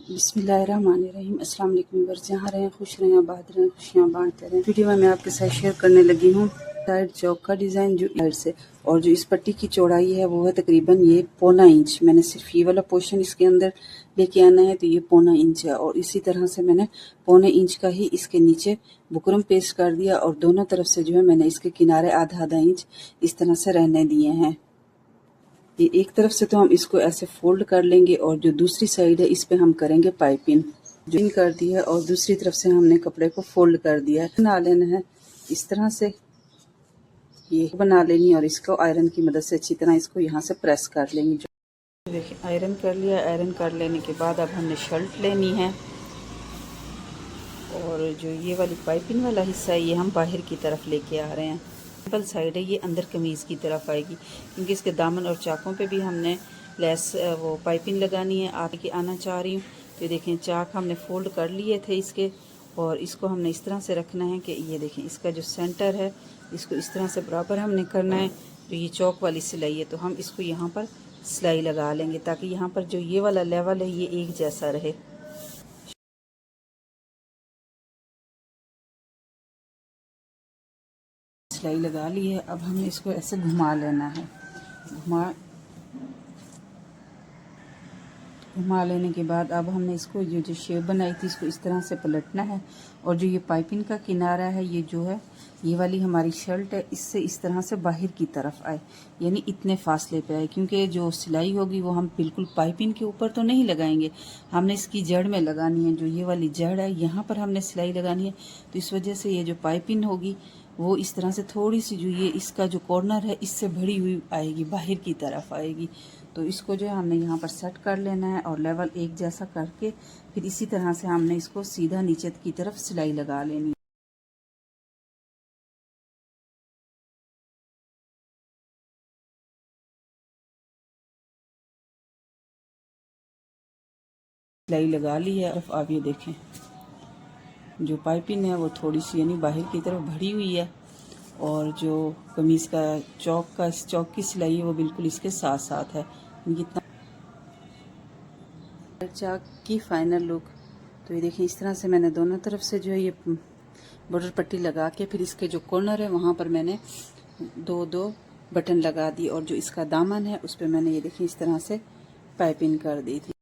बिस्मिल्लाहिर्रहमानिर्रहीम। अस्सलाम वालेकुम व्यूअर्स, जहाँ रहें खुश रहें, आबाद रहें, खुशियाँ बांटते रहें। वीडियो में मैं आपके साथ शेयर करने लगी हूँ साइड चौक का डिज़ाइन जो साइड से, और जो इस पट्टी की चौड़ाई है वो है तकरीबन ये 1.25 इंच। मैंने सिर्फ ये वाला पोर्शन इसके अंदर लेके आना है तो ये 1.25 इंच है, और इसी तरह से मैंने 1.25 इंच का ही इसके नीचे बुकरम पेस्ट कर दिया, और दोनों तरफ से जो है मैंने इसके किनारे आधा इंच इस तरह से रहने दिए हैं। ये एक तरफ से तो हम इसको ऐसे फोल्ड कर लेंगे, और जो दूसरी साइड है इस पे हम करेंगे पाइपिंग। जो इन कर दी है और दूसरी तरफ से हमने कपड़े को फोल्ड कर दिया है। बना लेना है इस तरह से, ये बना लेनी है, और इसको आयरन की मदद से अच्छी तरह इसको यहाँ से प्रेस कर लेंगे। जो देखिए आयरन कर लिया। आयरन कर लेने के बाद अब हमने शर्ट लेनी है, और जो ये वाली पाइपिंग वाला हिस्सा है ये हम बाहर की तरफ लेके आ रहे हैं। सिंपल साइड है ये अंदर कमीज़ की तरफ आएगी, क्योंकि इसके दामन और चाकों पे भी हमने लेस वो पाइपिंग लगानी है। आगे आना चाह रही हूँ तो देखें चाक हमने फोल्ड कर लिए थे इसके, और इसको हमने इस तरह से रखना है कि ये देखें इसका जो सेंटर है इसको इस तरह से बराबर हमने करना है। तो ये चौक वाली सिलाई है तो हम इसको यहाँ पर सिलाई लगा लेंगे, ताकि यहाँ पर जो ये वाला लेवल है ये एक जैसा रहे। सिलाई लगा ली है, अब हमें इसको ऐसे घुमा लेना है। घुमा लेने के बाद अब हमने इसको जो शेप बनाई थी इसको इस तरह से पलटना है, और जो ये पाइपिंग का किनारा है ये जो है ये वाली हमारी शर्ट है इससे इस तरह से बाहर की तरफ आए, यानी इतने फासले पे आए, क्योंकि जो सिलाई होगी वो हम बिल्कुल पाइपिंग के ऊपर तो नहीं लगाएंगे, हमने इसकी जड़ में लगानी है। जो ये वाली जड़ है यहाँ पर हमने सिलाई लगानी है, तो इस वजह से ये जो पाइपिंग होगी वो इस तरह से थोड़ी सी जो ये इसका जो कॉर्नर है इससे भरी हुई आएगी, बाहर की तरफ आएगी। तो इसको जो है हमने यहाँ पर सेट कर लेना है, और लेवल एक जैसा करके फिर इसी तरह से हमने इसको सीधा नीचे की तरफ सिलाई लगा लेनी है। सिलाई लगा ली है। आप ये देखें जो पाइपिंग है वो थोड़ी सी यानी बाहर की तरफ भरी हुई है, और जो कमीज़ का चौक की सिलाई है वो बिल्कुल इसके साथ साथ है। कितना चाक की फाइनल लुक। तो ये देखिए इस तरह से मैंने दोनों तरफ से जो है ये बॉर्डर पट्टी लगा के फिर इसके जो कॉर्नर है वहाँ पर मैंने दो बटन लगा दी, और जो इसका दामन है उस पर मैंने ये देखिए इस तरह से पाइपिंग कर दी थी।